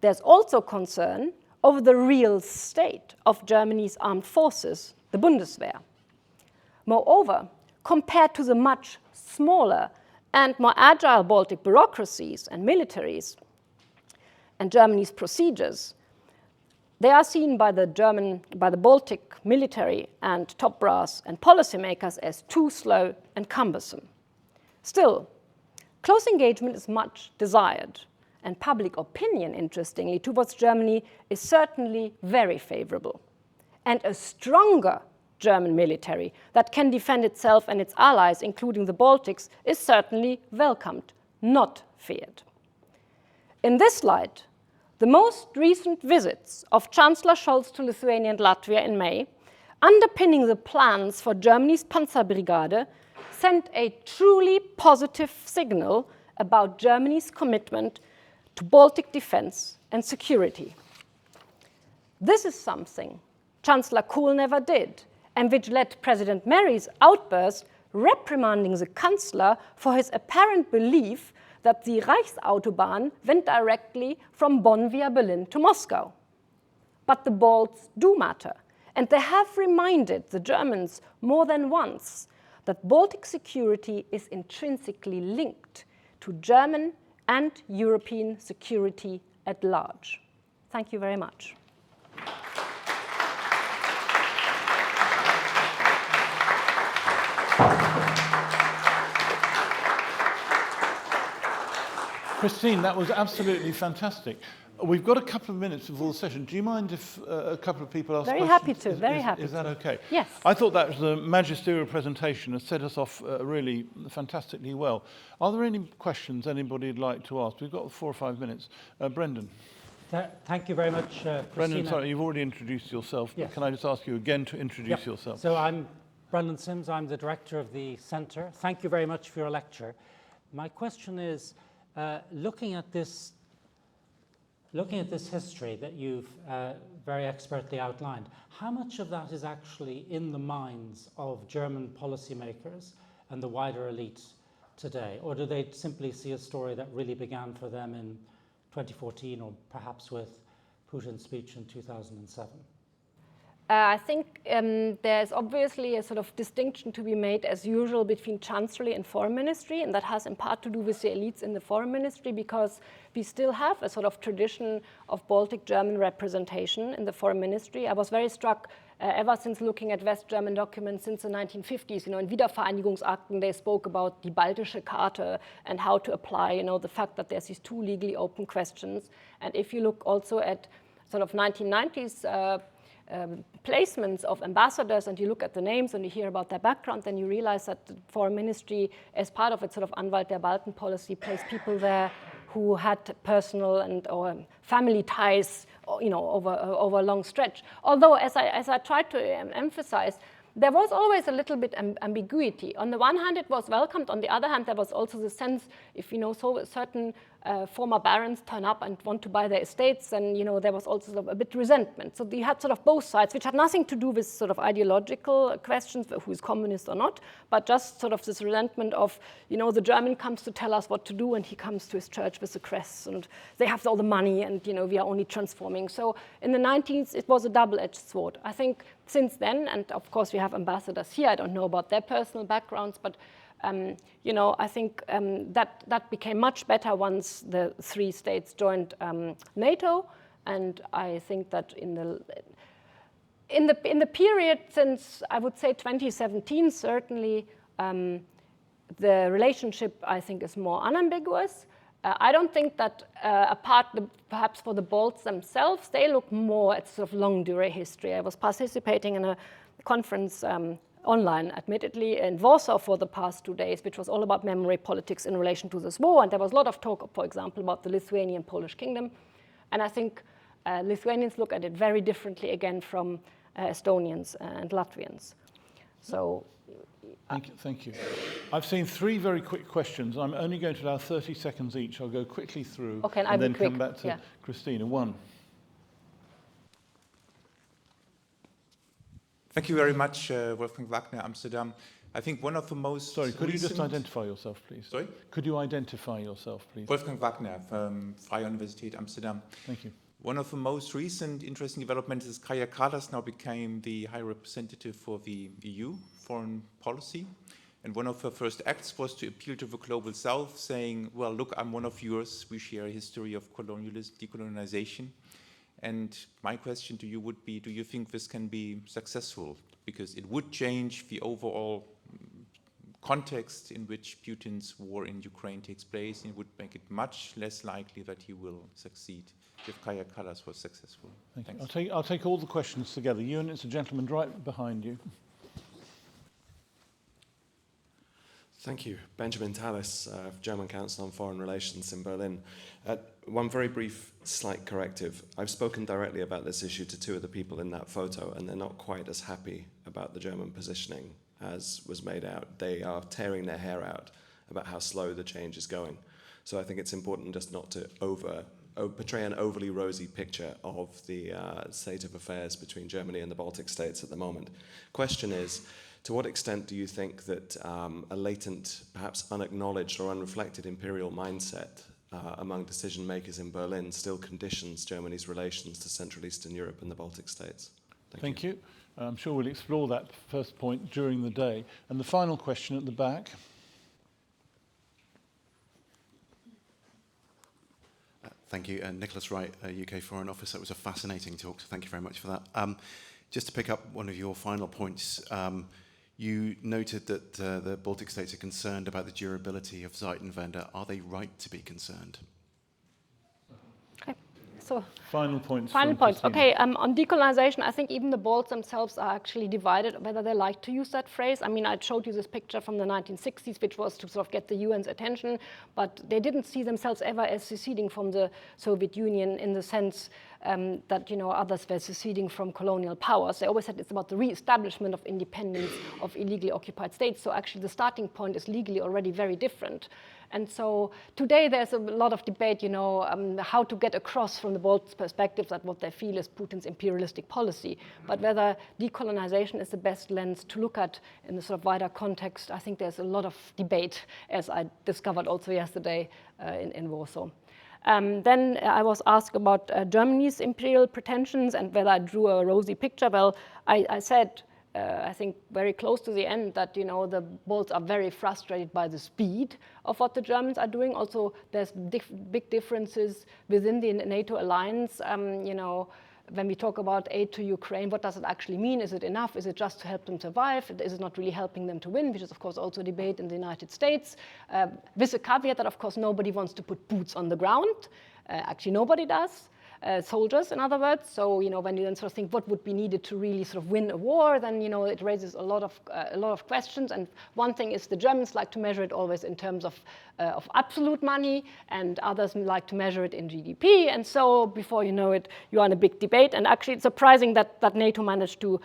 There's also concern over the real state of Germany's armed forces, the Bundeswehr. Moreover, compared to the much smaller and more agile Baltic bureaucracies and militaries and Germany's procedures, they are seen by the Baltic military and top brass and policymakers as too slow and cumbersome. Still, close engagement is much desired, and public opinion, interestingly, towards Germany is certainly very favorable. And a stronger German military that can defend itself and its allies, including the Baltics, is certainly welcomed, not feared. In this light, the most recent visits of Chancellor Scholz to Lithuania and Latvia in May, underpinning the plans for Germany's Panzerbrigade, sent a truly positive signal about Germany's commitment to Baltic defense and security. This is something Chancellor Kohl never did, and which led President Mary's outburst reprimanding the Chancellor for his apparent belief that the Reichsautobahn went directly from Bonn via Berlin to Moscow. But the Balts do matter, and they have reminded the Germans more than once that Baltic security is intrinsically linked to German and European security at large. Thank you very much. Christine, that was absolutely fantastic. We've got a couple of minutes before the session. Do you mind if a couple of people ask Very questions? happy to, very happy Is that to. okay? Yes. I thought that was a magisterial presentation and set us off really fantastically well. Are there any questions anybody would like to ask? We've got 4 or 5 minutes. Brendan. Thank you very much, Christina. Brendan, sorry, you've already introduced yourself. Yes. Can I just ask you again to introduce yourself? So I'm Brendan Sims. I'm the director of the centre. Thank you very much for your lecture. My question is, looking at this history that you've very expertly outlined, how much of that is actually in the minds of German policymakers and the wider elite today? Or do they simply see a story that really began for them in 2014 or perhaps with Putin's speech in 2007? I think there's obviously a sort of distinction to be made, as usual, between Chancellery and Foreign Ministry, and that has in part to do with the elites in the Foreign Ministry, because we still have a sort of tradition of Baltic German representation in the Foreign Ministry. I was very struck ever since looking at West German documents since the 1950s. In Wiedervereinigungsakten, they spoke about die Baltische Karte and how to apply, the fact that there's these two legally open questions. And if you look also at sort of 1990s placements of ambassadors, and you look at the names and you hear about their background, then you realize that the Foreign Ministry, as part of its sort of Anwalt der Balken policy, placed people there who had personal and or family ties, over a long stretch. Although, as I tried to emphasize, there was always a little bit ambiguity. On the one hand, it was welcomed. On the other hand, there was also the sense, if so certain former barons turn up and want to buy their estates, and there was also sort of a bit resentment. So you had sort of both sides, which had nothing to do with sort of ideological questions, who is communist or not, but just sort of this resentment of, the German comes to tell us what to do, and he comes to his church with the crest, and they have all the money, and we are only transforming. So in the 90s, it was a double-edged sword. I think since then, and of course we have ambassadors here, I don't know about their personal backgrounds, but I think that became much better once the 3 states joined NATO, and I think that in the period since, I would say, 2017, certainly the relationship, I think, is more unambiguous. I don't think that apart perhaps for the Balts themselves, they look more at sort of long durée history. I was participating in a conference online, admittedly, in Warsaw for the past 2 days, which was all about memory politics in relation to this war. And there was a lot of talk, for example, about the Lithuanian-Polish kingdom. And I think Lithuanians look at it very differently, again, from Estonians and Latvians. So, Thank you. I've seen 3 very quick questions. I'm only going to allow 30 seconds each. I'll go quickly through and then come back to Christina. 1. Thank you very much, Wolfgang Wagner, Amsterdam. I think one of the most... Sorry, could you just identify yourself, please? Sorry? Could you identify yourself, please? Wolfgang Wagner from Freie Universität Amsterdam. Thank you. One of the most recent interesting developments is Kaja Kallas now became the High Representative for the EU foreign policy. And one of her first acts was to appeal to the global south, saying, well, look, I'm one of yours. We share a history of colonialism, decolonization. And my question to you would be, do you think this can be successful? Because it would change the overall context in which Putin's war in Ukraine takes place, and it would make it much less likely that he will succeed if Kaja Kallas was successful. Thank you. I'll take all the questions together. You, and it's a gentleman right behind you. Thank you. Benjamin Tallis, German Council on Foreign Relations in Berlin. One very brief slight corrective. I've spoken directly about this issue to 2 of the people in that photo, and they're not quite as happy about the German positioning as was made out. They are tearing their hair out about how slow the change is going. So I think it's important just not to portray an overly rosy picture of the state of affairs between Germany and the Baltic states at the moment. Question is, to what extent do you think that a latent, perhaps unacknowledged or unreflected imperial mindset among decision makers in Berlin still conditions Germany's relations to Central Eastern Europe and the Baltic states? Thank you. I'm sure we'll explore that first point during the day. And the final question at the back. Thank you. Nicholas Wright, UK Foreign Office. That was a fascinating talk, so thank you very much for that. Just to pick up one of your final points, you noted that the Baltic states are concerned about the durability of Zeitenwende. Are they right to be concerned? So final points. Final points. Christina. Okay, on decolonization, I think even the Balts themselves are actually divided whether they like to use that phrase. I mean, I showed you this picture from the 1960s, which was to sort of get the UN's attention, but they didn't see themselves ever as seceding from the Soviet Union in the sense that, you know, others were seceding from colonial powers. They always said it's about the re-establishment of independence of illegally occupied states. So actually the starting point is legally already very different. And so today there's a lot of debate, you know, how to get across from the Balts' perspective that what they feel is Putin's imperialistic policy. But whether decolonization is the best lens to look at in the sort of wider context, I think there's a lot of debate, as I discovered also yesterday in Warsaw. Then I was asked about Germany's imperial pretensions and whether I drew a rosy picture. Well, I said, I think very close to the end, that, you know, the Balts are very frustrated by the speed of what the Germans are doing. Also, there's big differences within the NATO alliance. You know, when we talk about aid to Ukraine, what does it actually mean? Is it enough? Is it just to help them survive? Is it not really helping them to win? Which is, of course, also a debate in the United States. With a caveat that, of course, nobody wants to put boots on the ground. Actually, nobody does. Soldiers, in other words. So, you know, when you then sort of think what would be needed to really sort of win a war, then, you know, it raises a lot of questions. And one thing is the Germans like to measure it always in terms of absolute money, and others like to measure it in GDP. And so before you know it, you're in a big debate. And actually, it's surprising that NATO managed to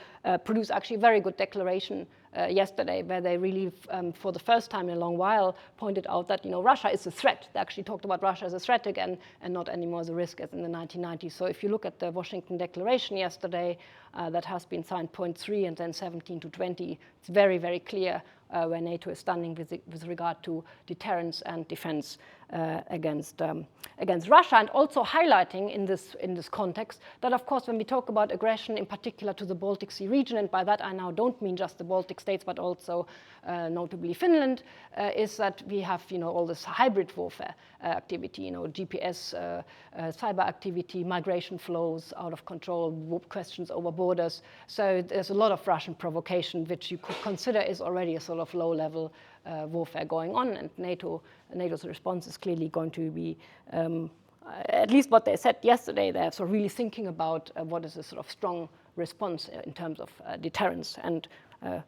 produce actually a very good declaration yesterday, where they really, for the first time in a long while, pointed out that, you know, Russia is a threat. They actually talked about Russia as a threat again, and not anymore as a risk as in the 1990s. So if you look at the Washington Declaration yesterday, that has been signed point 3 and then 17 to 20, it's very, very clear where NATO is standing with regard to deterrence and defense against Russia, and also highlighting in this context that, of course, when we talk about aggression, in particular to the Baltic Sea region, and by that I now don't mean just the Baltic states, but also notably Finland, is that we have, you know, all this hybrid warfare activity, you know, GPS, cyber activity, migration flows out of control, questions over borders. So there's a lot of Russian provocation, which you could consider is already a sort of low-level warfare going on, and NATO's response is clearly going to be, at least what they said yesterday, they're sort of really thinking about what is a sort of strong response in terms of deterrence. And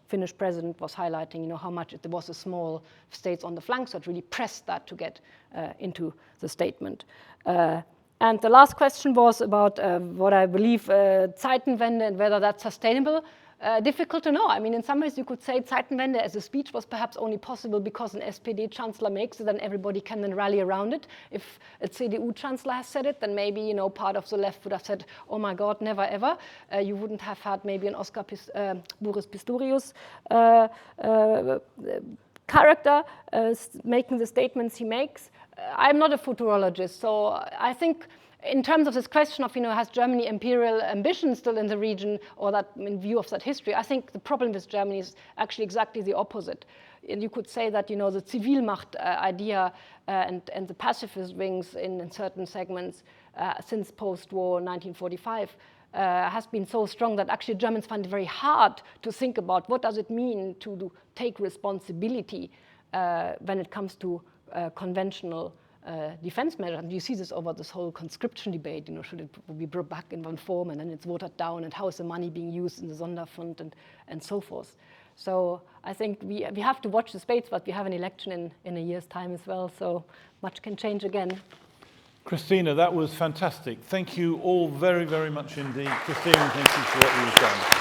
Finnish president was highlighting, you know, how much it was a small states on the flank, so it really pressed that to get into the statement. And the last question was about what I believe Zeitenwende and whether that's sustainable. Difficult to know. I mean, in some ways you could say Zeitenwende as a speech was perhaps only possible because an SPD chancellor makes it, then everybody can then rally around it. If a CDU chancellor has said it, then maybe, you know, part of the left would have said, oh my God, never ever. You wouldn't have had maybe an Boris Pistorius character making the statements he makes. I'm not a futurologist, so I think in terms of this question of, you know, has Germany imperial ambition still in the region, or that in view of that history, I think the problem with Germany is actually exactly the opposite. And you could say that, you know, the Zivilmacht idea and the pacifist wings in certain segments since post-war 1945 has been so strong that actually Germans find it very hard to think about what does it mean to take responsibility when it comes to conventional defense measures. And you see this over this whole conscription debate, you know, should it be brought back in one form and then it's watered down, and how is the money being used in the Sonderfront and so forth. So I think we have to watch the space, but we have an election in a year's time as well, so much can change again. Christina, that was fantastic. Thank you all very, very much indeed. Christina, thank you for what you've done.